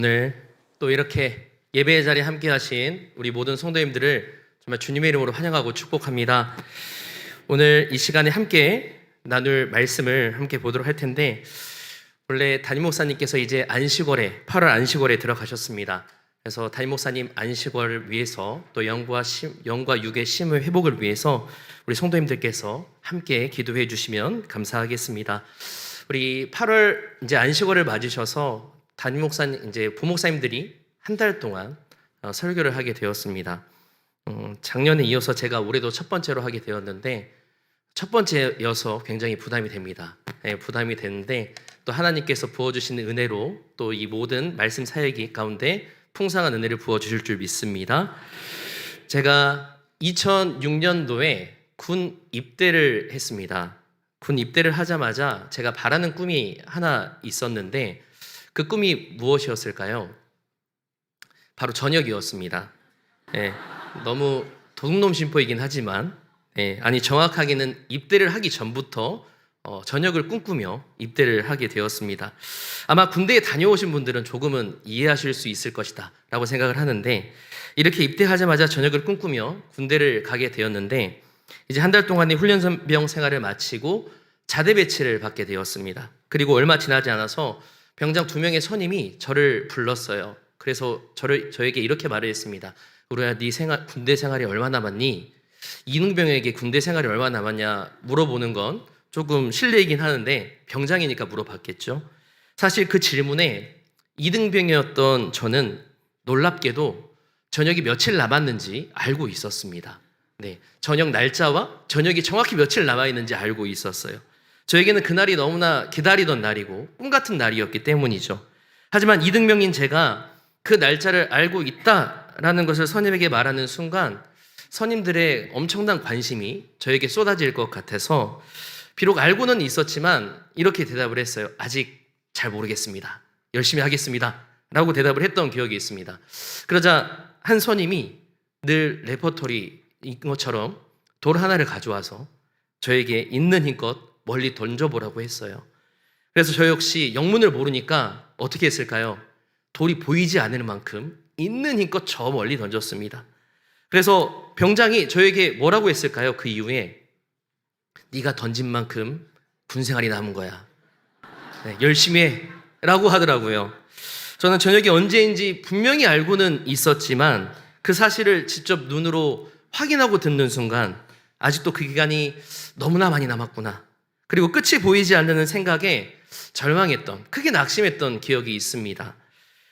오늘 또 이렇게 예배의 자리에 함께 하신 우리 모든 성도님들을 정말 주님의 이름으로 환영하고 축복합니다. 오늘 이 시간에 함께 나눌 말씀을 함께 보도록 할 텐데, 원래 담임 목사님께서 이제 안식월에 8월 안식월에 들어가셨습니다. 그래서 담임 목사님 안식월을 위해서 또 영과 육의 심의 회복을 위해서 우리 성도님들께서 함께 기도해 주시면 감사하겠습니다. 우리 8월 이제 안식월을 맞으셔서 담임 목사님, 이제 부목사님들이 한 달 동안 설교를 하게 되었습니다. 작년에 이어서 제가 올해도 첫 번째로 하게 되었는데, 첫 번째여서 굉장히 부담이 됩니다. 부담이 되는데 또 하나님께서 부어주시는 은혜로 또 이 모든 말씀 사역이 가운데 풍성한 은혜를 부어주실 줄 믿습니다. 제가 2006년도에 군 입대를 했습니다. 군 입대를 하자마자 제가 바라는 꿈이 하나 있었는데, 그 꿈이 무엇이었을까요? 바로 전역이었습니다. 너무 도둑놈 심보이긴 하지만, 아니 정확하게는 입대를 하기 전부터 전역을 꿈꾸며 입대를 하게 되었습니다. 아마 군대에 다녀오신 분들은 조금은 이해하실 수 있을 것이다 라고 생각을 하는데, 이렇게 입대하자마자 전역을 꿈꾸며 군대를 가게 되었는데, 이제 한 달 동안의 훈련병 생활을 마치고 자대 배치를 받게 되었습니다. 그리고 얼마 지나지 않아서 병장 2명의 선임이 저를 불렀어요. 그래서 저에게 이렇게 말을 했습니다. 우리야, 네 군대 생활이 얼마 남았니? 이등병에게 군대 생활이 얼마 남았냐 물어보는 건 조금 실례이긴 하는데 병장이니까 물어봤겠죠. 사실 그 질문에 이등병이었던 저는 놀랍게도 전역이 며칠 남았는지 알고 있었습니다. 전역 날짜와 전역이 정확히 며칠 남아있는지 알고 있었어요. 저에게는 그날이 너무나 기다리던 날이고 꿈같은 날이었기 때문이죠. 하지만 이등병인 제가 그 날짜를 알고 있다라는 것을 선임에게 말하는 순간 선임들의 엄청난 관심이 저에게 쏟아질 것 같아서, 비록 알고는 있었지만 이렇게 대답을 했어요. 아직 잘 모르겠습니다. 열심히 하겠습니다 라고 대답을 했던 기억이 있습니다. 그러자 한 선임이 늘 레퍼토리인 것처럼 돌 하나를 가져와서 저에게 있는 힘껏 멀리 던져보라고 했어요. 그래서 저 역시 영문을 모르니까 어떻게 했을까요? 돌이 보이지 않을 만큼 있는 힘껏 저 멀리 던졌습니다. 그래서 병장이 저에게 뭐라고 했을까요? 그 이후에 네가 던진 만큼 군생활이 남은 거야. 열심히 해 라고 하더라고요. 저는 저녁이 언제인지 분명히 알고는 있었지만 그 사실을 직접 눈으로 확인하고 듣는 순간 아직도 그 기간이 너무나 많이 남았구나, 그리고 끝이 보이지 않는 생각에 절망했던, 크게 낙심했던 기억이 있습니다.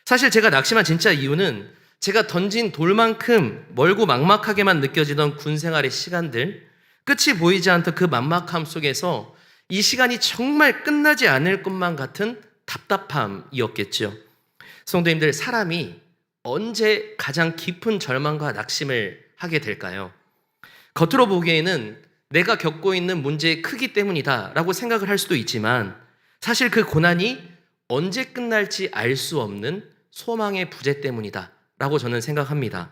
사실 제가 낙심한 진짜 이유는 제가 던진 돌만큼 멀고 막막하게만 느껴지던 군생활의 시간들, 끝이 보이지 않던 그 막막함 속에서 이 시간이 정말 끝나지 않을 것만 같은 답답함이었겠죠. 성도님들, 사람이 언제 가장 깊은 절망과 낙심을 하게 될까요? 겉으로 보기에는 내가 겪고 있는 문제의 크기 때문이다 라고 생각을 할 수도 있지만, 사실 그 고난이 언제 끝날지 알 수 없는 소망의 부재 때문이다 라고 저는 생각합니다.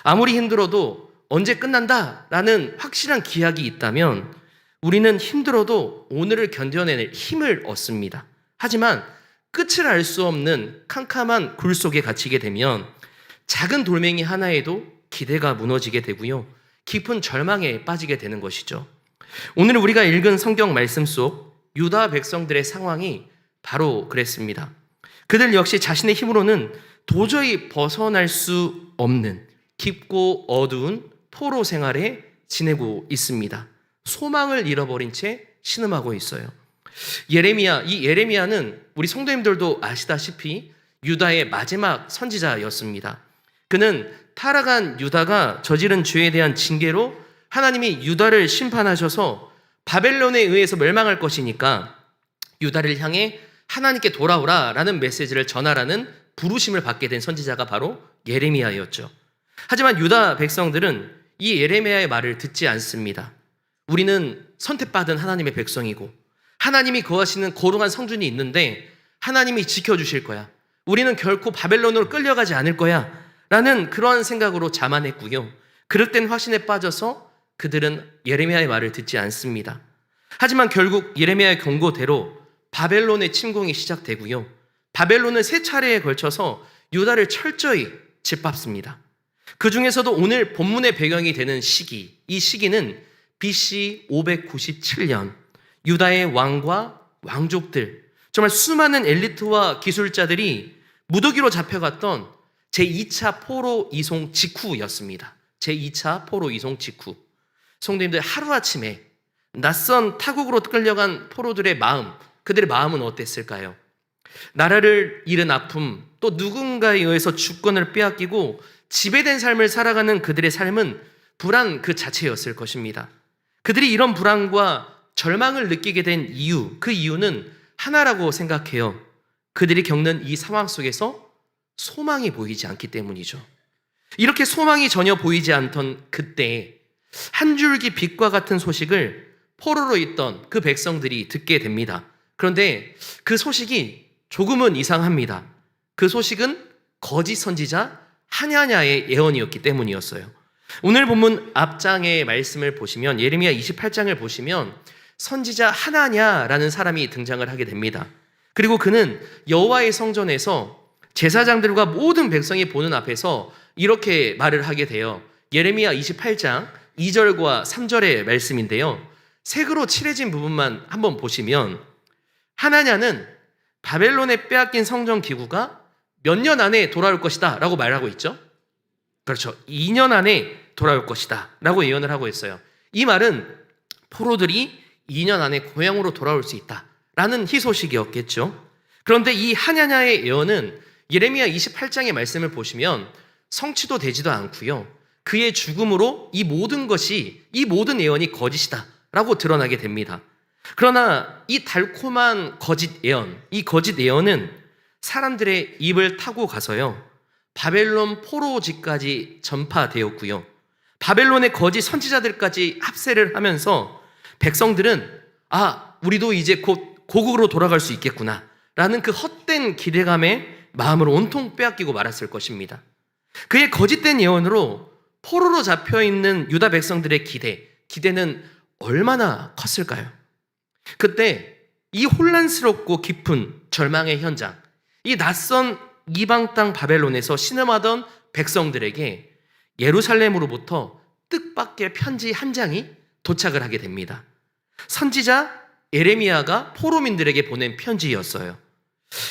아무리 힘들어도 언제 끝난다 라는 확실한 기약이 있다면 우리는 힘들어도 오늘을 견뎌낼 힘을 얻습니다. 하지만 끝을 알 수 없는 캄캄한 굴 속에 갇히게 되면 작은 돌멩이 하나에도 기대가 무너지게 되고요, 깊은 절망에 빠지게 되는 것이죠. 오늘 우리가 읽은 성경 말씀 속 유다 백성들의 상황이 바로 그랬습니다. 그들 역시 자신의 힘으로는 도저히 벗어날 수 없는 깊고 어두운 포로 생활에 지내고 있습니다. 소망을 잃어버린 채 신음하고 있어요. 이 예레미야는 우리 성도님들도 아시다시피 유다의 마지막 선지자였습니다. 그는 타락한 유다가 저지른 죄에 대한 징계로 하나님이 유다를 심판하셔서 바벨론에 의해서 멸망할 것이니까 유다를 향해 하나님께 돌아오라 라는 메시지를 전하라는 부르심을 받게 된 선지자가 바로 예레미야였죠. 하지만 유다 백성들은 이 예레미야의 말을 듣지 않습니다. 우리는 선택받은 하나님의 백성이고 하나님이 거하시는 거룩한 성전이 있는데 하나님이 지켜주실 거야, 우리는 결코 바벨론으로 끌려가지 않을 거야 라는 그러한 생각으로 자만했고요, 그릇된 확신에 빠져서 그들은 예레미야의 말을 듣지 않습니다. 하지만 결국 예레미야의 경고대로 바벨론의 침공이 시작되고요, 바벨론은 세 차례에 걸쳐서 유다를 철저히 짓밟습니다. 그 중에서도 오늘 본문의 배경이 되는 시기, 이 시기는 BC 597년 유다의 왕과 왕족들, 정말 수많은 엘리트와 기술자들이 무더기로 잡혀갔던 제2차 포로 이송 직후였습니다. 제2차 포로 이송 직후. 성도님들, 하루아침에 낯선 타국으로 끌려간 포로들의 마음, 그들의 마음은 어땠을까요? 나라를 잃은 아픔, 또 누군가에 의해서 주권을 빼앗기고 지배된 삶을 살아가는 그들의 삶은 불안 그 자체였을 것입니다. 그들이 이런 불안과 절망을 느끼게 된 이유, 그 이유는 하나라고 생각해요. 그들이 겪는 이 상황 속에서 소망이 보이지 않기 때문이죠. 이렇게 소망이 전혀 보이지 않던 그때 한 줄기 빛과 같은 소식을 포로로 있던 그 백성들이 듣게 됩니다. 그런데 그 소식이 조금은 이상합니다. 그 소식은 거짓 선지자 하냐냐의 예언이었기 때문이었어요. 오늘 본문 앞장의 말씀을 보시면, 예레미야 28장을 보시면 선지자 하나냐라는 사람이 등장을 하게 됩니다. 그리고 그는 여호와의 성전에서 제사장들과 모든 백성이 보는 앞에서 이렇게 말을 하게 돼요. 예레미야 28장 2절과 3절의 말씀인데요. 색으로 칠해진 부분만 한번 보시면, 하나냐는 바벨론에 빼앗긴 성전 기구가 몇 년 안에 돌아올 것이다 라고 말하고 있죠. 그렇죠. 2년 안에 돌아올 것이다 라고 예언을 하고 있어요. 이 말은 포로들이 2년 안에 고향으로 돌아올 수 있다 라는 희소식이었겠죠. 그런데 이 하냐냐의 예언은 예레미야 28장의 말씀을 보시면 성취도 되지도 않고요. 그의 죽음으로 이 모든 예언이 거짓이다 라고 드러나게 됩니다. 그러나 이 달콤한 거짓 예언, 이 거짓 예언은 사람들의 입을 타고 가서요, 바벨론 포로지까지 전파되었고요. 바벨론의 거짓 선지자들까지 합세를 하면서 백성들은 우리도 이제 곧 고국으로 돌아갈 수 있겠구나 라는 그 헛된 기대감에 마음을 온통 빼앗기고 말았을 것입니다. 그의 거짓된 예언으로 포로로 잡혀있는 유다 백성들의 기대는 얼마나 컸을까요? 그때 이 혼란스럽고 깊은 절망의 현장, 이 낯선 이방 땅 바벨론에서 신음하던 백성들에게 예루살렘으로부터 뜻밖의 편지 한 장이 도착을 하게 됩니다. 선지자 예레미야가 포로민들에게 보낸 편지였어요.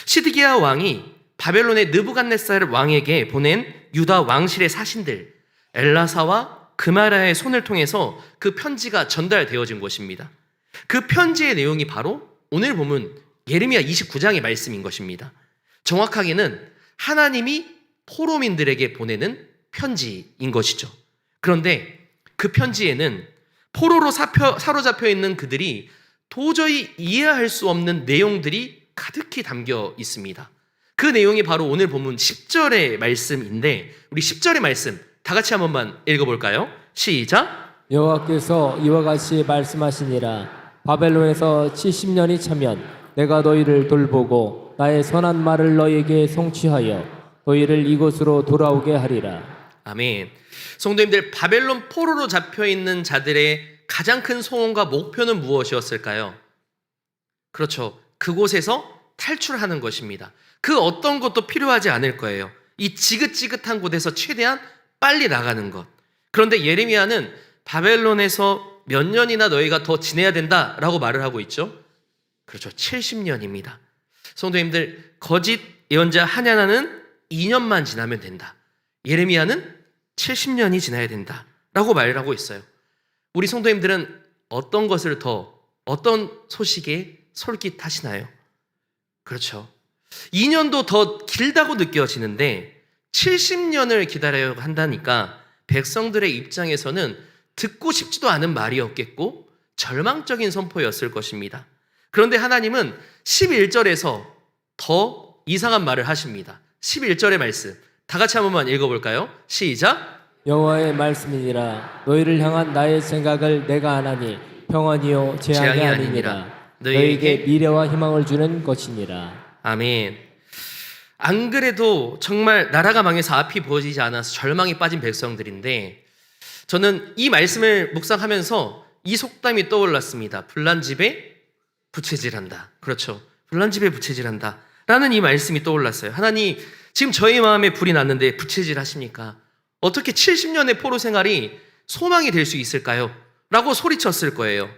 시드기야 왕이 바벨론의 느부갓네살 왕에게 보낸 유다 왕실의 사신들 엘라사와 그마라의 손을 통해서 그 편지가 전달되어진 것입니다. 그 편지의 내용이 바로 오늘 보면 예레미야 29장의 말씀인 것입니다. 정확하게는 하나님이 포로민들에게 보내는 편지인 것이죠. 그런데 그 편지에는 포로로 사로잡혀 있는 그들이 도저히 이해할 수 없는 내용들이 가득히 담겨 있습니다. 그 내용이 바로 오늘 본문 10절의 말씀인데, 우리 10절의 말씀 다 같이 한 번만 읽어볼까요? 시작! 여호와께서 이와 같이 말씀하시니라. 바벨론에서 70년이 차면 내가 너희를 돌보고 나의 선한 말을 너희에게 성취하여 너희를 이곳으로 돌아오게 하리라. 아멘. 성도님들, 바벨론 포로로 잡혀있는 자들의 가장 큰 소원과 목표는 무엇이었을까요? 그렇죠. 그곳에서 탈출하는 것입니다. 그 어떤 것도 필요하지 않을 거예요. 이 지긋지긋한 곳에서 최대한 빨리 나가는 것. 그런데 예레미야는 바벨론에서 몇 년이나 너희가 더 지내야 된다라고 말을 하고 있죠. 그렇죠. 70년입니다. 성도님들, 거짓 예언자 하냐나는 2년만 지나면 된다. 예레미야는 70년이 지나야 된다라고 말을 하고 있어요. 우리 성도님들은 어떤 것을 어떤 소식에 솔깃하시나요? 그렇죠. 2년도 더 길다고 느껴지는데 70년을 기다려야 한다니까 백성들의 입장에서는 듣고 싶지도 않은 말이었겠고 절망적인 선포였을 것입니다. 그런데 하나님은 11절에서 더 이상한 말을 하십니다. 11절의 말씀 다 같이 한 번만 읽어볼까요? 시작! 여호와의 말씀이니라. 너희를 향한 나의 생각을 내가 아나니 평안이요 재앙이 아니니라. 너희에게 미래와 희망을 주는 것이니라. 아멘. 안 그래도 정말 나라가 망해서 앞이 보이지 않아서 절망에 빠진 백성들인데, 저는 이 말씀을 묵상하면서 이 속담이 떠올랐습니다. 불난 집에 부채질한다. 그렇죠. 불난 집에 부채질한다 라는 이 말씀이 떠올랐어요. 하나님, 지금 저희 마음에 불이 났는데 부채질 하십니까? 어떻게 70년의 포로 생활이 소망이 될 수 있을까요? 라고 소리쳤을 거예요.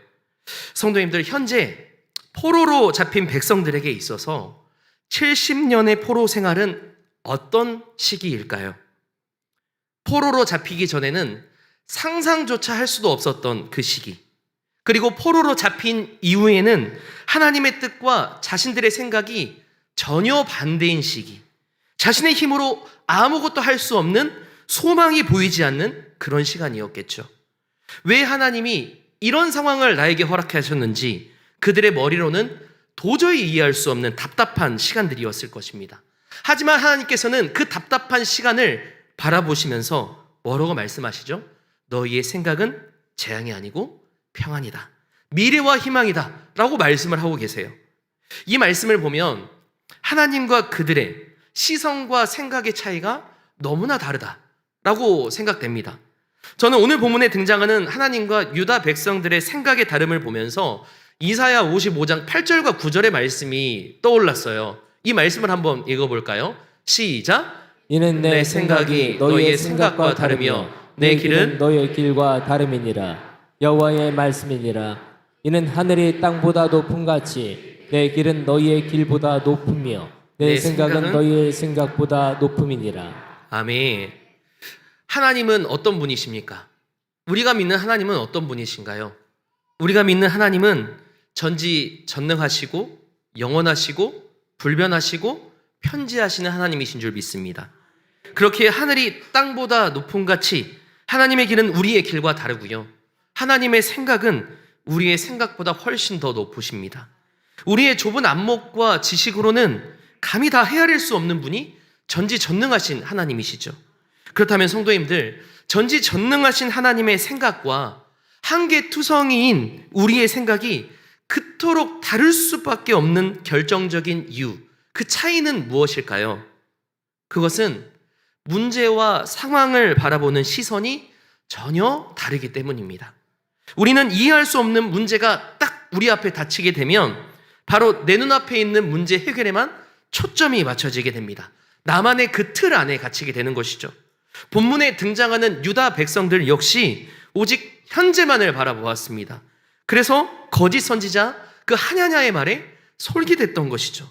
성도님들, 현재 포로로 잡힌 백성들에게 있어서 70년의 포로 생활은 어떤 시기일까요? 포로로 잡히기 전에는 상상조차 할 수도 없었던 그 시기, 그리고 포로로 잡힌 이후에는 하나님의 뜻과 자신들의 생각이 전혀 반대인 시기, 자신의 힘으로 아무것도 할 수 없는 소망이 보이지 않는 그런 시간이었겠죠. 왜 하나님이 이런 상황을 나에게 허락하셨는지 그들의 머리로는 도저히 이해할 수 없는 답답한 시간들이었을 것입니다. 하지만 하나님께서는 그 답답한 시간을 바라보시면서 뭐라고 말씀하시죠? 너희의 생각은 재앙이 아니고 평안이다, 미래와 희망이다 라고 말씀을 하고 계세요. 이 말씀을 보면 하나님과 그들의 시선과 생각의 차이가 너무나 다르다라고 생각됩니다. 저는 오늘 본문에 등장하는 하나님과 유다 백성들의 생각의 다름을 보면서 이사야 55장 8절과 9절의 말씀이 떠올랐어요. 이 말씀을 한번 읽어볼까요? 시작! 이는 내 생각이 너희의 생각과 다르며 내 길은 너희의 길과 다름이니라. 여호와의 말씀이니라. 이는 하늘이 땅보다 높음같이 내 길은 너희의 길보다 높으며 내 생각은 너희의 생각보다 높음이니라. 아멘. 하나님은 어떤 분이십니까? 우리가 믿는 하나님은 어떤 분이신가요? 우리가 믿는 하나님은 전지전능하시고 영원하시고 불변하시고 편지하시는 하나님이신 줄 믿습니다. 그렇게 하늘이 땅보다 높음같이 하나님의 길은 우리의 길과 다르고요, 하나님의 생각은 우리의 생각보다 훨씬 더 높으십니다. 우리의 좁은 안목과 지식으로는 감히 다 헤아릴 수 없는 분이 전지전능하신 하나님이시죠. 그렇다면 성도님들, 전지전능하신 하나님의 생각과 한계투성이인 우리의 생각이 그토록 다를 수밖에 없는 결정적인 이유, 그 차이는 무엇일까요? 그것은 문제와 상황을 바라보는 시선이 전혀 다르기 때문입니다. 우리는 이해할 수 없는 문제가 딱 우리 앞에 닥치게 되면 바로 내 눈앞에 있는 문제 해결에만 초점이 맞춰지게 됩니다. 나만의 그 틀 안에 갇히게 되는 것이죠. 본문에 등장하는 유다 백성들 역시 오직 현재만을 바라보았습니다. 그래서 거짓 선지자 그 하냐냐의 말에 솔깃했던 것이죠.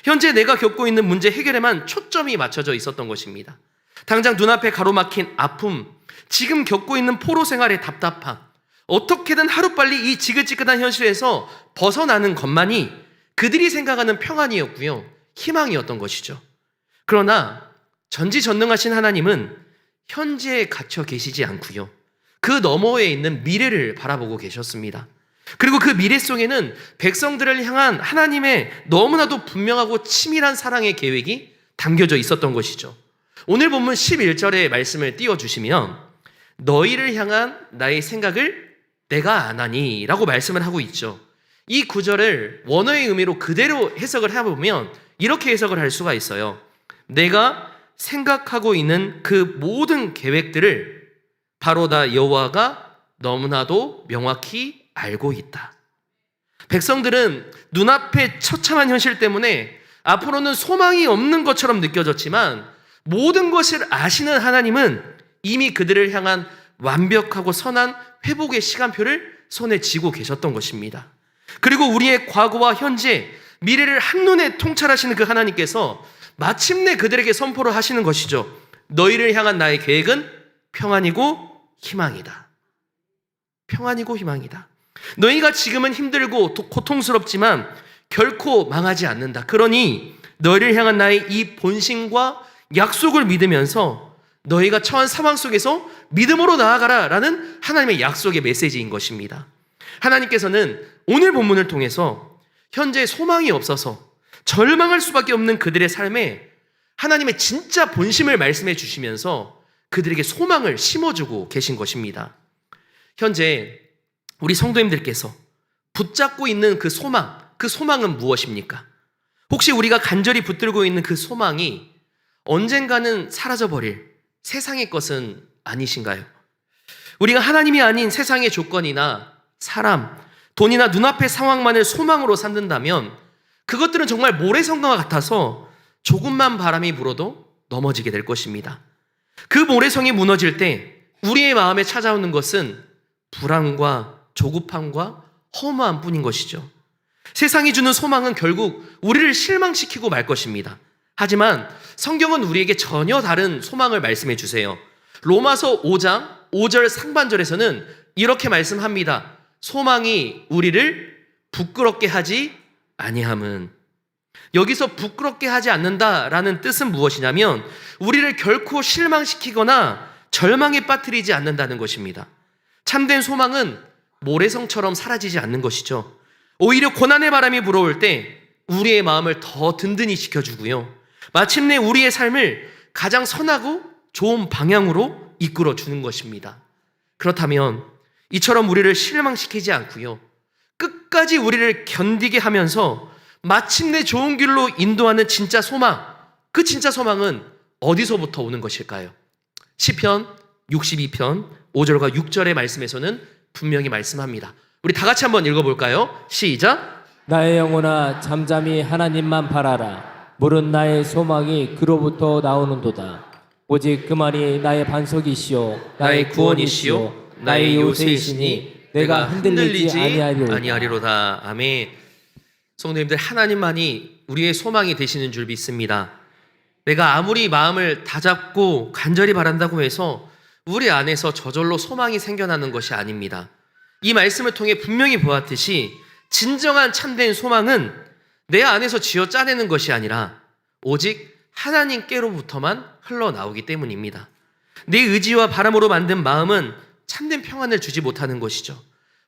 현재 내가 겪고 있는 문제 해결에만 초점이 맞춰져 있었던 것입니다. 당장 눈앞에 가로막힌 아픔, 지금 겪고 있는 포로 생활의 답답함, 어떻게든 하루빨리 이 지긋지긋한 현실에서 벗어나는 것만이 그들이 생각하는 평안이었고요, 희망이었던 것이죠. 그러나 전지전능하신 하나님은 현재에 갇혀 계시지 않고요, 그 너머에 있는 미래를 바라보고 계셨습니다. 그리고 그 미래 속에는 백성들을 향한 하나님의 너무나도 분명하고 치밀한 사랑의 계획이 담겨져 있었던 것이죠. 오늘 본문 11절의 말씀을 띄워주시면 너희를 향한 나의 생각을 내가 아나니 라고 말씀을 하고 있죠. 이 구절을 원어의 의미로 그대로 해석을 해보면 이렇게 해석을 할 수가 있어요. 내가 생각하고 있는 그 모든 계획들을 바로 다 여호와가 너무나도 명확히 알고 있다. 백성들은 눈앞의 처참한 현실 때문에 앞으로는 소망이 없는 것처럼 느껴졌지만 모든 것을 아시는 하나님은 이미 그들을 향한 완벽하고 선한 회복의 시간표를 손에 쥐고 계셨던 것입니다. 그리고 우리의 과거와 현재, 미래를 한눈에 통찰하시는 그 하나님께서 마침내 그들에게 선포를 하시는 것이죠. 너희를 향한 나의 계획은 평안이고 희망이다. 평안이고 희망이다. 너희가 지금은 힘들고 고통스럽지만 결코 망하지 않는다. 그러니 너희를 향한 나의 이 본심과 약속을 믿으면서 너희가 처한 상황 속에서 믿음으로 나아가라 라는 하나님의 약속의 메시지인 것입니다. 하나님께서는 오늘 본문을 통해서 현재 소망이 없어서 절망할 수밖에 없는 그들의 삶에 하나님의 진짜 본심을 말씀해 주시면서 그들에게 소망을 심어주고 계신 것입니다. 현재 우리 성도님들께서 붙잡고 있는 그 소망은 무엇입니까? 혹시 우리가 간절히 붙들고 있는 그 소망이 언젠가는 사라져버릴 세상의 것은 아니신가요? 우리가 하나님이 아닌 세상의 조건이나 사람, 돈이나 눈앞의 상황만을 소망으로 삼는다면 그것들은 정말 모래성과 같아서 조금만 바람이 불어도 넘어지게 될 것입니다. 그 모래성이 무너질 때 우리의 마음에 찾아오는 것은 불안과 조급함과 허무함 뿐인 것이죠. 세상이 주는 소망은 결국 우리를 실망시키고 말 것입니다. 하지만 성경은 우리에게 전혀 다른 소망을 말씀해 주세요. 로마서 5장 5절 상반절에서는 이렇게 말씀합니다. 소망이 우리를 부끄럽게 하지 아니함은. 여기서 부끄럽게 하지 않는다라는 뜻은 무엇이냐면 우리를 결코 실망시키거나 절망에 빠뜨리지 않는다는 것입니다. 참된 소망은 모래성처럼 사라지지 않는 것이죠. 오히려 고난의 바람이 불어올 때 우리의 마음을 더 든든히 지켜주고요. 마침내 우리의 삶을 가장 선하고 좋은 방향으로 이끌어 주는 것입니다. 그렇다면 이처럼 우리를 실망시키지 않고요. 끝까지 우리를 견디게 하면서 마침내 좋은 길로 인도하는 진짜 소망, 그 진짜 소망은 어디서부터 오는 것일까요? 시편 62편 5절과 6절의 말씀에서는 분명히 말씀합니다. 우리 다 같이 한번 읽어볼까요? 시작! 나의 영혼아 잠잠히 하나님만 바라라. 물은 나의 소망이 그로부터 나오는도다. 오직 그만이 나의 반석이시요 나의 구원이시요 나의 요새이시니 내가 흔들리지 아니하리로다. 아멘. 성도님들, 하나님만이 우리의 소망이 되시는 줄 믿습니다. 내가 아무리 마음을 다잡고 간절히 바란다고 해서 우리 안에서 저절로 소망이 생겨나는 것이 아닙니다. 이 말씀을 통해 분명히 보았듯이 진정한 참된 소망은 내 안에서 쥐어 짜내는 것이 아니라 오직 하나님께로부터만 흘러나오기 때문입니다. 내 의지와 바람으로 만든 마음은 참된 평안을 주지 못하는 것이죠.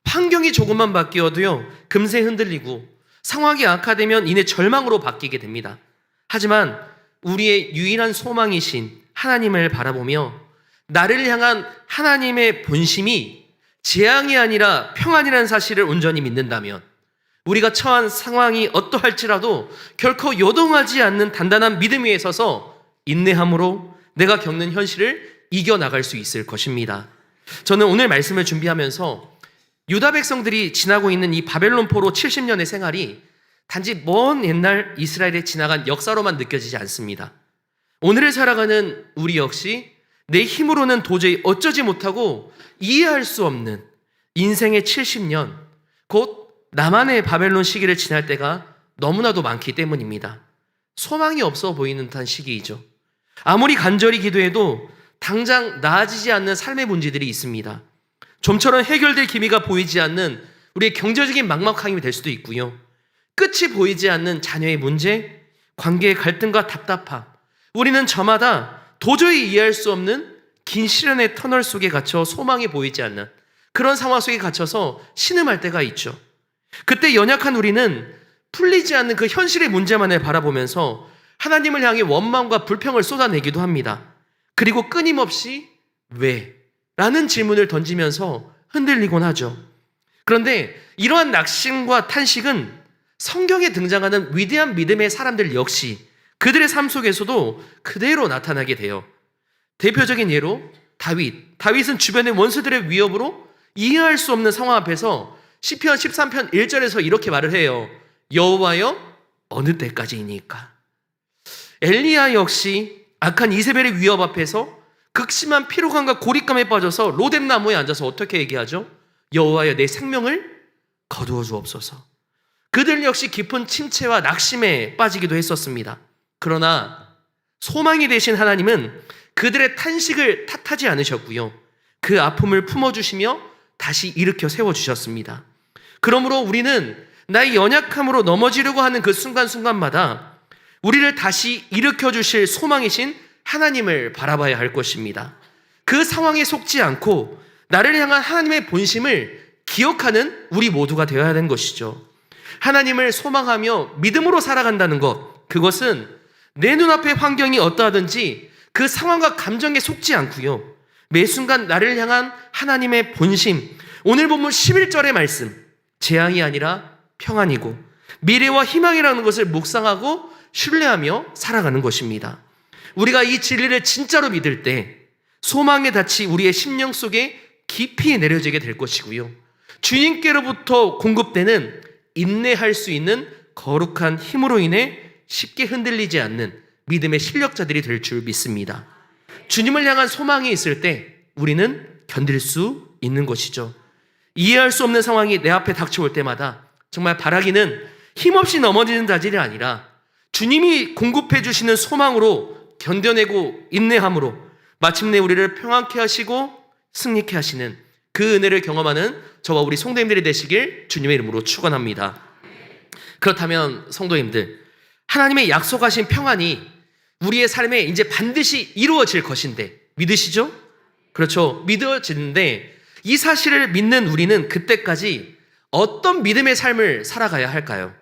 환경이 조금만 바뀌어도요, 금세 흔들리고 상황이 악화되면 이내 절망으로 바뀌게 됩니다. 하지만 우리의 유일한 소망이신 하나님을 바라보며 나를 향한 하나님의 본심이 재앙이 아니라 평안이라는 사실을 온전히 믿는다면 우리가 처한 상황이 어떠할지라도 결코 요동하지 않는 단단한 믿음 위에 서서 인내함으로 내가 겪는 현실을 이겨나갈 수 있을 것입니다. 저는 오늘 말씀을 준비하면서 유다 백성들이 지나고 있는 이 바벨론 포로 70년의 생활이 단지 먼 옛날 이스라엘에 지나간 역사로만 느껴지지 않습니다. 오늘을 살아가는 우리 역시 내 힘으로는 도저히 어쩌지 못하고 이해할 수 없는 인생의 70년, 곧 나만의 바벨론 시기를 지날 때가 너무나도 많기 때문입니다. 소망이 없어 보이는 듯한 시기이죠. 아무리 간절히 기도해도 당장 나아지지 않는 삶의 문제들이 있습니다. 좀처럼 해결될 기미가 보이지 않는 우리의 경제적인 막막함이 될 수도 있고요. 끝이 보이지 않는 자녀의 문제, 관계의 갈등과 답답함, 우리는 저마다 도저히 이해할 수 없는 긴 시련의 터널 속에 갇혀 소망이 보이지 않는 그런 상황 속에 갇혀서 신음할 때가 있죠. 그때 연약한 우리는 풀리지 않는 그 현실의 문제만을 바라보면서 하나님을 향해 원망과 불평을 쏟아내기도 합니다. 그리고 끊임없이 왜? 라는 질문을 던지면서 흔들리곤 하죠. 그런데 이러한 낙심과 탄식은 성경에 등장하는 위대한 믿음의 사람들 역시 그들의 삶 속에서도 그대로 나타나게 돼요. 대표적인 예로 다윗은 주변의 원수들의 위협으로 이해할 수 없는 상황 앞에서 시편 13편 1절에서 이렇게 말을 해요. 여호와여 어느 때까지이니까. 엘리야 역시 악한 이세벨의 위협 앞에서 극심한 피로감과 고립감에 빠져서 로뎀나무에 앉아서 어떻게 얘기하죠? 여호와여 내 생명을 거두어 주옵소서. 그들 역시 깊은 침체와 낙심에 빠지기도 했었습니다. 그러나 소망이 되신 하나님은 그들의 탄식을 탓하지 않으셨고요. 그 아픔을 품어주시며 다시 일으켜 세워주셨습니다. 그러므로 우리는 나의 연약함으로 넘어지려고 하는 그 순간순간마다 우리를 다시 일으켜 주실 소망이신 하나님을 바라봐야 할 것입니다. 그 상황에 속지 않고 나를 향한 하나님의 본심을 기억하는 우리 모두가 되어야 하는 것이죠. 하나님을 소망하며 믿음으로 살아간다는 것, 그것은 내 눈앞의 환경이 어떠하든지 그 상황과 감정에 속지 않고요. 매 순간 나를 향한 하나님의 본심, 오늘 본문 11절의 말씀, 재앙이 아니라 평안이고 미래와 희망이라는 것을 묵상하고 신뢰하며 살아가는 것입니다. 우리가 이 진리를 진짜로 믿을 때 소망의 닻이 우리의 심령 속에 깊이 내려지게 될 것이고요. 주님께로부터 공급되는 인내할 수 있는 거룩한 힘으로 인해 쉽게 흔들리지 않는 믿음의 실력자들이 될 줄 믿습니다. 주님을 향한 소망이 있을 때 우리는 견딜 수 있는 것이죠. 이해할 수 없는 상황이 내 앞에 닥쳐올 때마다 정말 바라기는 힘없이 넘어지는 자질이 아니라 주님이 공급해 주시는 소망으로 견뎌내고 인내함으로 마침내 우리를 평안케 하시고 승리케 하시는 그 은혜를 경험하는 저와 우리 성도님들이 되시길 주님의 이름으로 축원합니다. 그렇다면 성도님들, 하나님의 약속하신 평안이 우리의 삶에 이제 반드시 이루어질 것인데 믿으시죠? 그렇죠. 믿어지는데 이 사실을 믿는 우리는 그때까지 어떤 믿음의 삶을 살아가야 할까요?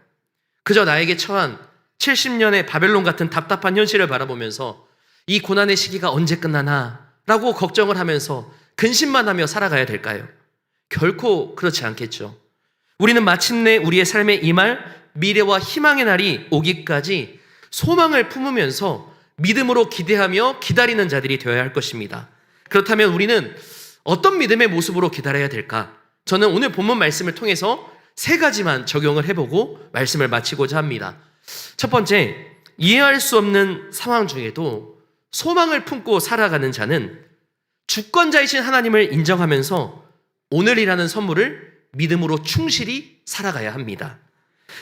그저 나에게 처한 70년의 바벨론 같은 답답한 현실을 바라보면서 이 고난의 시기가 언제 끝나나 라고 걱정을 하면서 근심만 하며 살아가야 될까요? 결코 그렇지 않겠죠. 우리는 마침내 우리의 삶에 임할 미래와 희망의 날이 오기까지 소망을 품으면서 믿음으로 기대하며 기다리는 자들이 되어야 할 것입니다. 그렇다면 우리는 어떤 믿음의 모습으로 기다려야 될까? 저는 오늘 본문 말씀을 통해서 3가지만 적용을 해보고 말씀을 마치고자 합니다. 첫 번째, 이해할 수 없는 상황 중에도 소망을 품고 살아가는 자는 주권자이신 하나님을 인정하면서 오늘이라는 선물을 믿음으로 충실히 살아가야 합니다.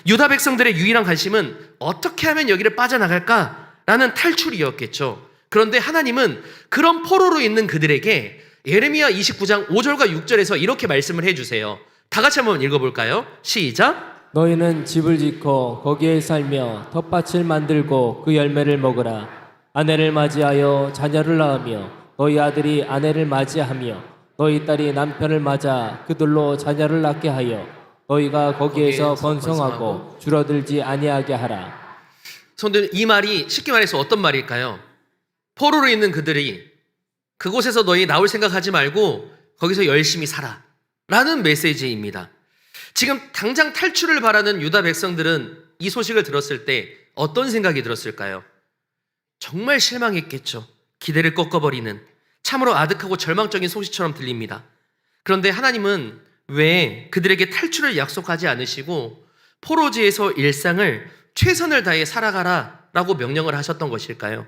유다 백성들의 유일한 관심은 어떻게 하면 여기를 빠져나갈까라는 탈출이었겠죠. 그런데 하나님은 그런 포로로 있는 그들에게 예레미야 29장 5절과 6절에서 이렇게 말씀을 해주세요. 다 같이 한번 읽어볼까요? 시작! 너희는 집을 짓고 거기에 살며 텃밭을 만들고 그 열매를 먹으라. 아내를 맞이하여 자녀를 낳으며 너희 아들이 아내를 맞이하며 너희 딸이 남편을 맞아 그들로 자녀를 낳게 하여 너희가 거기에서 번성하고 줄어들지 아니하게 하라. 성도님, 이 말이 쉽게 말해서 어떤 말일까요? 포로로 있는 그들이 그곳에서 너희 나올 생각하지 말고 거기서 열심히 살아 라는 메시지입니다. 지금 당장 탈출을 바라는 유다 백성들은 이 소식을 들었을 때 어떤 생각이 들었을까요? 정말 실망했겠죠. 기대를 꺾어버리는 참으로 아득하고 절망적인 소식처럼 들립니다. 그런데 하나님은 왜 그들에게 탈출을 약속하지 않으시고 포로지에서 일상을 최선을 다해 살아가라 라고 명령을 하셨던 것일까요?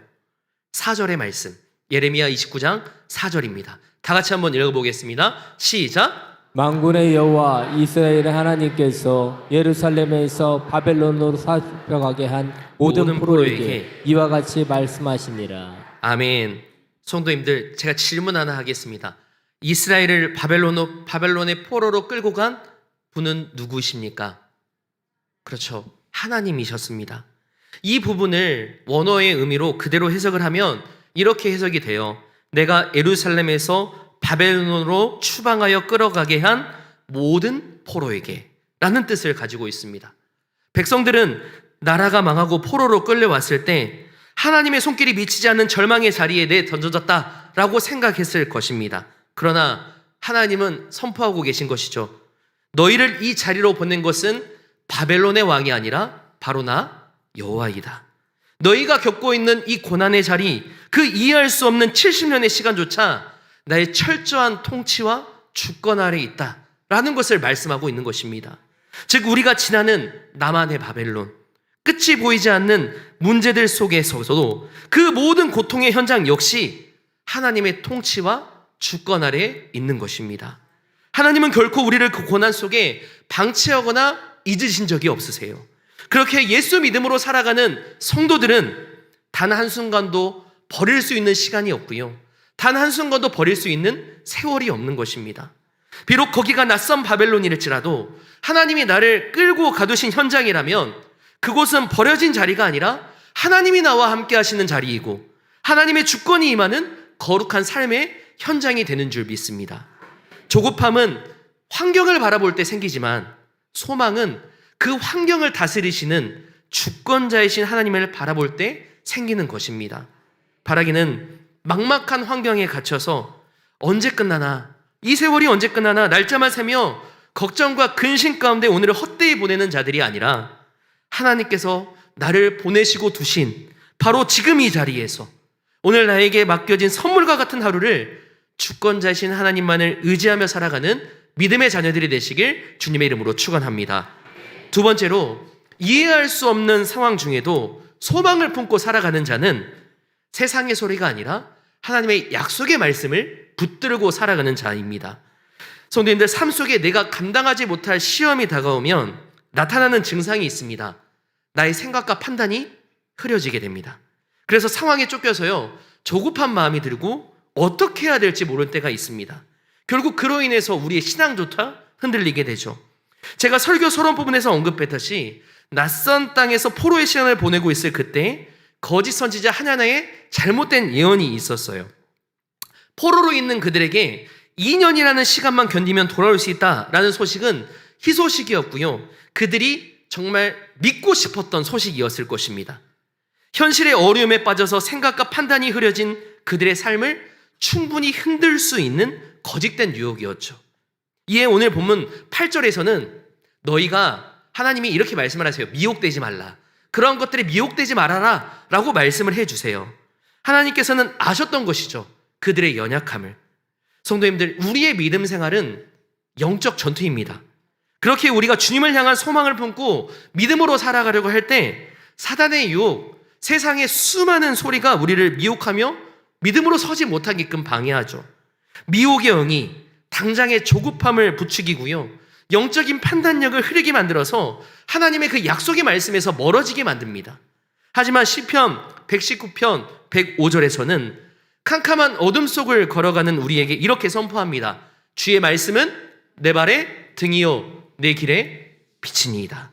4절의 말씀, 예레미야 29장 4절입니다. 다 같이 한번 읽어보겠습니다. 시작! 만군의 여호와 이스라엘의 하나님께서 예루살렘에서 바벨론으로 살펴가게 한 모든 포로에게 이와 같이 말씀하시니라. 아멘. 성도님들, 제가 질문 하나 하겠습니다. 이스라엘을 바벨론의 포로로 끌고 간 분은 누구이십니까? 그렇죠. 하나님이셨습니다. 이 부분을 원어의 의미로 그대로 해석을 하면 이렇게 해석이 돼요. 내가 예루살렘에서 바벨론으로 추방하여 끌어가게 한 모든 포로에게 라는 뜻을 가지고 있습니다. 백성들은 나라가 망하고 포로로 끌려왔을 때 하나님의 손길이 미치지 않는 절망의 자리에 던져졌다라고 생각했을 것입니다. 그러나 하나님은 선포하고 계신 것이죠. 너희를 이 자리로 보낸 것은 바벨론의 왕이 아니라 바로 나 여호와이다. 너희가 겪고 있는 이 고난의 자리, 그 이해할 수 없는 70년의 시간조차 나의 철저한 통치와 주권 아래에 있다라는 것을 말씀하고 있는 것입니다. 즉 우리가 지나는 나만의 바벨론, 끝이 보이지 않는 문제들 속에서도 그 모든 고통의 현장 역시 하나님의 통치와 주권 아래에 있는 것입니다. 하나님은 결코 우리를 그 고난 속에 방치하거나 잊으신 적이 없으세요. 그렇게 예수 믿음으로 살아가는 성도들은 단 한순간도 버릴 수 있는 시간이 없고요. 단 한순간도 버릴 수 있는 세월이 없는 것입니다. 비록 거기가 낯선 바벨론일지라도 하나님이 나를 끌고 가두신 현장이라면 그곳은 버려진 자리가 아니라 하나님이 나와 함께 하시는 자리이고 하나님의 주권이 임하는 거룩한 삶의 현장이 되는 줄 믿습니다. 조급함은 환경을 바라볼 때 생기지만 소망은 그 환경을 다스리시는 주권자이신 하나님을 바라볼 때 생기는 것입니다. 바라기는 막막한 환경에 갇혀서 언제 끝나나, 이 세월이 언제 끝나나 날짜만 세며 걱정과 근심 가운데 오늘을 헛되이 보내는 자들이 아니라 하나님께서 나를 보내시고 두신 바로 지금 이 자리에서 오늘 나에게 맡겨진 선물과 같은 하루를 주권자이신 하나님만을 의지하며 살아가는 믿음의 자녀들이 되시길 주님의 이름으로 축원합니다. 두 번째로 이해할 수 없는 상황 중에도 소망을 품고 살아가는 자는 세상의 소리가 아니라 하나님의 약속의 말씀을 붙들고 살아가는 자입니다. 성도님들, 삶 속에 내가 감당하지 못할 시험이 다가오면 나타나는 증상이 있습니다. 나의 생각과 판단이 흐려지게 됩니다. 그래서 상황에 쫓겨서요, 조급한 마음이 들고 어떻게 해야 될지 모를 때가 있습니다. 결국 그로 인해서 우리의 신앙조차 흔들리게 되죠. 제가 설교 서론 부분에서 언급했듯이 낯선 땅에서 포로의 시간을 보내고 있을 그때 거짓 선지자 하나나의 잘못된 예언이 있었어요. 포로로 있는 그들에게 2년이라는 시간만 견디면 돌아올 수 있다라는 소식은 희소식이었고요. 그들이 정말 믿고 싶었던 소식이었을 것입니다. 현실의 어려움에 빠져서 생각과 판단이 흐려진 그들의 삶을 충분히 흔들 수 있는 거짓된 유혹이었죠. 이에 오늘 본문 8절에서는 너희가, 하나님이 이렇게 말씀을 하세요. 미혹되지 말라. 그러한 것들에 미혹되지 말아라 라고 말씀을 해주세요. 하나님께서는 아셨던 것이죠. 그들의 연약함을. 성도님들, 우리의 믿음 생활은 영적 전투입니다. 그렇게 우리가 주님을 향한 소망을 품고 믿음으로 살아가려고 할 때 사단의 유혹, 세상의 수많은 소리가 우리를 미혹하며 믿음으로 서지 못하게끔 방해하죠. 미혹의 영이 당장의 조급함을 부추기고요, 영적인 판단력을 흐리게 만들어서 하나님의 그 약속의 말씀에서 멀어지게 만듭니다. 하지만 시편 119편 105절에서는 캄캄한 어둠 속을 걸어가는 우리에게 이렇게 선포합니다. 주의 말씀은 내 발의 등이요 내 길의 빛이니이다.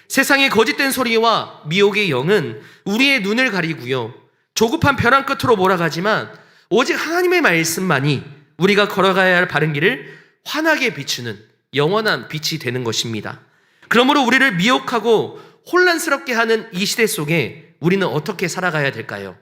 세상의 거짓된 소리와 미혹의 영은 우리의 눈을 가리고요, 조급한 벼랑 끝으로 몰아가지만 오직 하나님의 말씀만이 우리가 걸어가야 할 바른 길을 환하게 비추는 영원한 빛이 되는 것입니다. 그러므로 우리를 미혹하고 혼란스럽게 하는 이 시대 속에 우리는 어떻게 살아가야 될까요?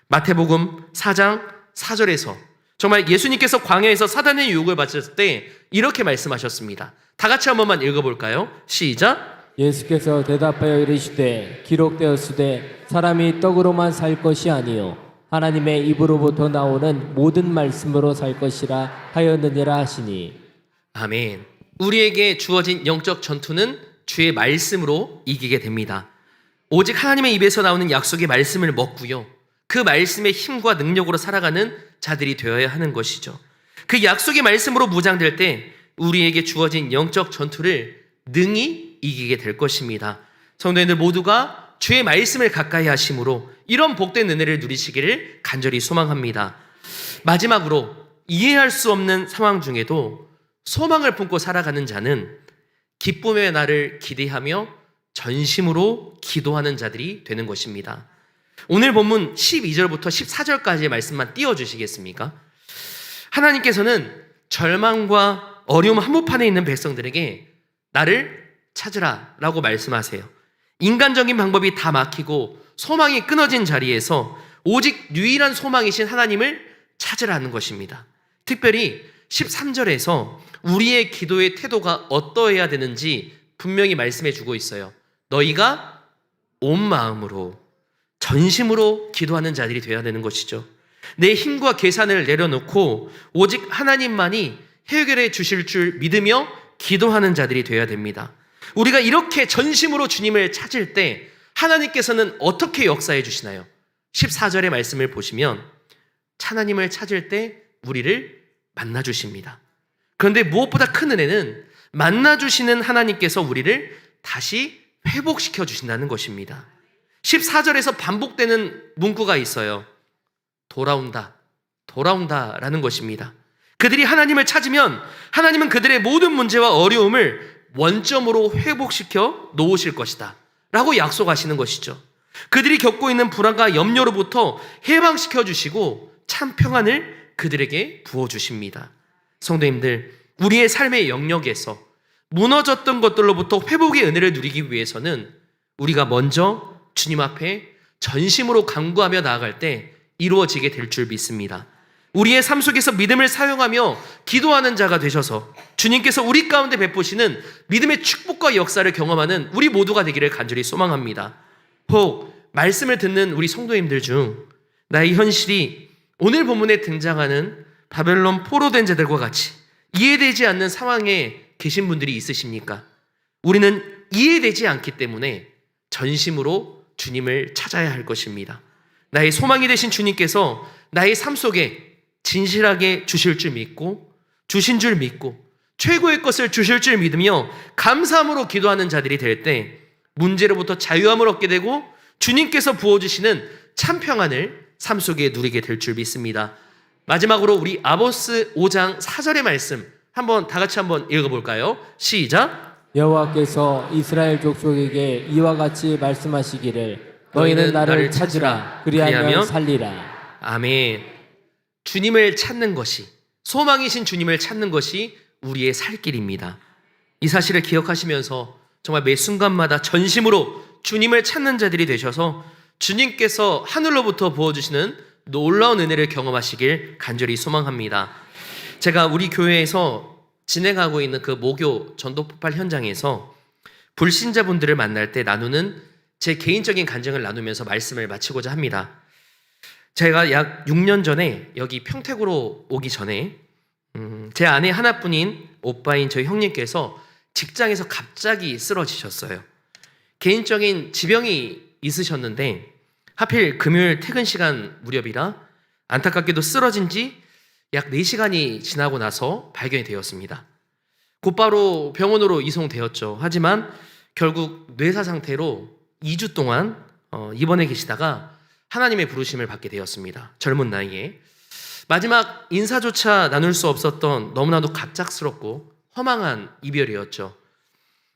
마태복음 4장 4절에서 정말 예수님께서 광야에서 사단의 유혹을 받으셨을 때 이렇게 말씀하셨습니다. 다 같이 한 번만 읽어볼까요? 시작. 예수께서 대답하여 이르시되 기록되었으되 사람이 떡으로만 살 것이 아니요 하나님의 입으로부터 나오는 모든 말씀으로 살 것이라 하였느니라 하시니. 아멘. 우리에게 주어진 영적 전투는 주의 말씀으로 이기게 됩니다. 오직 하나님의 입에서 나오는 약속의 말씀을 먹고요, 그 말씀의 힘과 능력으로 살아가는 자들이 되어야 하는 것이죠. 그 약속의 말씀으로 무장될 때 우리에게 주어진 영적 전투를 능히 이기게 될 것입니다. 성도님들 모두가 주의 말씀을 가까이 하심으로 이런 복된 은혜를 누리시기를 간절히 소망합니다. 마지막으로, 이해할 수 없는 상황 중에도 소망을 품고 살아가는 자는 기쁨의 날을 기대하며 전심으로 기도하는 자들이 되는 것입니다. 오늘 본문 12절부터 14절까지의 말씀만 띄워주시겠습니까? 하나님께서는 절망과 어려움 한복판에 있는 백성들에게 나를 찾으라 라고 말씀하세요. 인간적인 방법이 다 막히고 소망이 끊어진 자리에서 오직 유일한 소망이신 하나님을 찾으라는 것입니다. 특별히 13절에서 우리의 기도의 태도가 어떠해야 되는지 분명히 말씀해 주고 있어요. 너희가 온 마음으로 전심으로 기도하는 자들이 되어야 되는 것이죠. 내 힘과 계산을 내려놓고 오직 하나님만이 해결해 주실 줄 믿으며 기도하는 자들이 되어야 됩니다. 우리가 이렇게 전심으로 주님을 찾을 때 하나님께서는 어떻게 역사해 주시나요? 14절의 말씀을 보시면 하나님을 찾을 때 우리를 만나 주십니다. 그런데 무엇보다 큰 은혜는 만나 주시는 하나님께서 우리를 다시 회복시켜 주신다는 것입니다. 14절에서 반복되는 문구가 있어요. 돌아온다, 돌아온다 라는 것입니다. 그들이 하나님을 찾으면 하나님은 그들의 모든 문제와 어려움을 원점으로 회복시켜 놓으실 것이다 라고 약속하시는 것이죠. 그들이 겪고 있는 불안과 염려로부터 해방시켜 주시고 참 평안을 그들에게 부어주십니다. 성도님들, 우리의 삶의 영역에서 무너졌던 것들로부터 회복의 은혜를 누리기 위해서는 우리가 먼저 주님 앞에 전심으로 간구하며 나아갈 때 이루어지게 될 줄 믿습니다. 우리의 삶 속에서 믿음을 사용하며 기도하는 자가 되셔서 주님께서 우리 가운데 베푸시는 믿음의 축복과 역사를 경험하는 우리 모두가 되기를 간절히 소망합니다. 혹 말씀을 듣는 우리 성도님들 중 나의 현실이 오늘 본문에 등장하는 바벨론 포로된 자들과 같이 이해되지 않는 상황에 계신 분들이 있으십니까? 우리는 이해되지 않기 때문에 전심으로 주님을 찾아야 할 것입니다. 나의 소망이 되신 주님께서 나의 삶 속에 진실하게 주실 줄 믿고, 주신 줄 믿고, 최고의 것을 주실 줄 믿으며 감사함으로 기도하는 자들이 될 때 문제로부터 자유함을 얻게 되고 주님께서 부어주시는 참 평안을 삶 속에 누리게 될 줄 믿습니다. 마지막으로 우리 아모스 5장 4절의 말씀 다 같이 한번 읽어볼까요? 시작! 여호와께서 이스라엘 족속에게 이와 같이 말씀하시기를 너희는 나를 찾으라 그리하면 살리라. 아멘. 주님을 찾는 것이, 소망이신 주님을 찾는 것이 우리의 살 길입니다. 이 사실을 기억하시면서 정말 매 순간마다 전심으로 주님을 찾는 자들이 되셔서 주님께서 하늘로부터 부어주시는 놀라운 은혜를 경험하시길 간절히 소망합니다. 제가 우리 교회에서 진행하고 있는 그 모교 전도폭발 현장에서 불신자분들을 만날 때 나누는 제 개인적인 간증을 나누면서 말씀을 마치고자 합니다. 제가 약 6년 전에 여기 평택으로 오기 전에 제 아내 하나뿐인 오빠인 저희 형님께서 직장에서 갑자기 쓰러지셨어요. 개인적인 지병이 있으셨는데 하필 금요일 퇴근 시간 무렵이라 안타깝게도 쓰러진 지 약 4시간이 지나고 나서 발견이 되었습니다. 곧바로 병원으로 이송되었죠. 하지만 결국 뇌사 상태로 2주 동안 입원해 계시다가 하나님의 부르심을 받게 되었습니다. 젊은 나이에. 마지막 인사조차 나눌 수 없었던 너무나도 갑작스럽고 허망한 이별이었죠.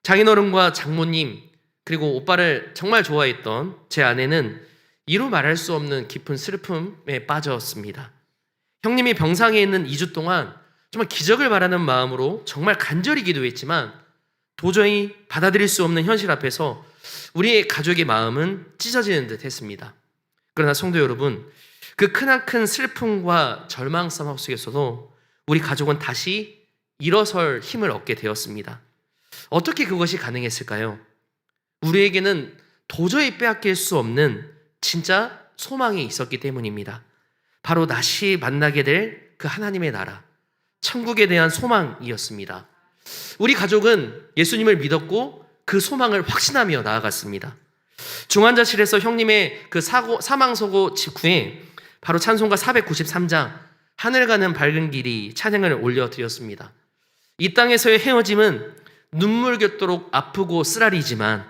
장인어른과 장모님 그리고 오빠를 정말 좋아했던 제 아내는 이루 말할 수 없는 깊은 슬픔에 빠졌습니다. 형님이 병상에 있는 2주 동안 정말 기적을 바라는 마음으로 정말 간절히 기도했지만 도저히 받아들일 수 없는 현실 앞에서 우리의 가족의 마음은 찢어지는 듯 했습니다. 그러나 성도 여러분, 그 크나큰 슬픔과 절망성 속에서도 우리 가족은 다시 일어설 힘을 얻게 되었습니다. 어떻게 그것이 가능했을까요? 우리에게는 도저히 빼앗길 수 없는 진짜 소망이 있었기 때문입니다. 바로 다시 만나게 될 그 하나님의 나라, 천국에 대한 소망이었습니다. 우리 가족은 예수님을 믿었고 그 소망을 확신하며 나아갔습니다. 중환자실에서 형님의 그 사망사고 직후에 바로 찬송가 493장 하늘 가는 밝은 길이 찬양을 올려드렸습니다. 이 땅에서의 헤어짐은 눈물 겹도록 아프고 쓰라리지만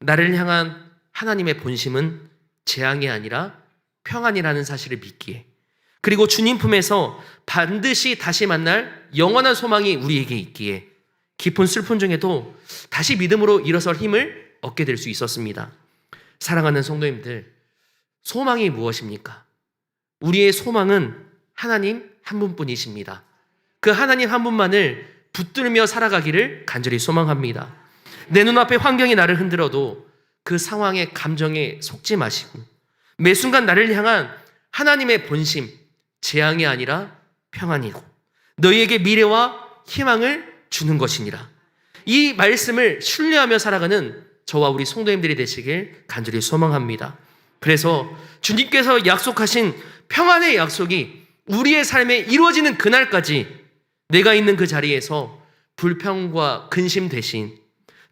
나를 향한 하나님의 본심은 재앙이 아니라 평안이라는 사실을 믿기에, 그리고 주님 품에서 반드시 다시 만날 영원한 소망이 우리에게 있기에 깊은 슬픔 중에도 다시 믿음으로 일어설 힘을 얻게 될 수 있었습니다. 사랑하는 성도님들, 소망이 무엇입니까? 우리의 소망은 하나님 한 분뿐이십니다. 그 하나님 한 분만을 붙들며 살아가기를 간절히 소망합니다. 내 눈앞에 환경이 나를 흔들어도 그 상황의 감정에 속지 마시고 매 순간 나를 향한 하나님의 본심, 재앙이 아니라 평안이고 너희에게 미래와 희망을 주는 것이니라. 이 말씀을 신뢰하며 살아가는 저와 우리 성도님들이 되시길 간절히 소망합니다. 그래서 주님께서 약속하신 평안의 약속이 우리의 삶에 이루어지는 그날까지 내가 있는 그 자리에서 불평과 근심 대신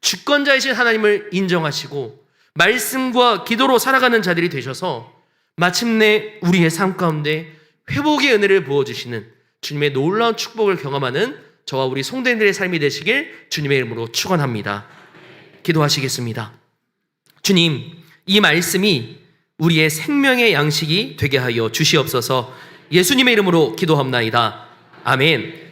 주권자이신 하나님을 인정하시고 말씀과 기도로 살아가는 자들이 되셔서 마침내 우리의 삶 가운데 회복의 은혜를 부어주시는 주님의 놀라운 축복을 경험하는 저와 우리 성도님들의 삶이 되시길 주님의 이름으로 축원합니다. 기도하시겠습니다. 주님, 이 말씀이 우리의 생명의 양식이 되게 하여 주시옵소서. 예수님의 이름으로 기도합나이다. 아멘.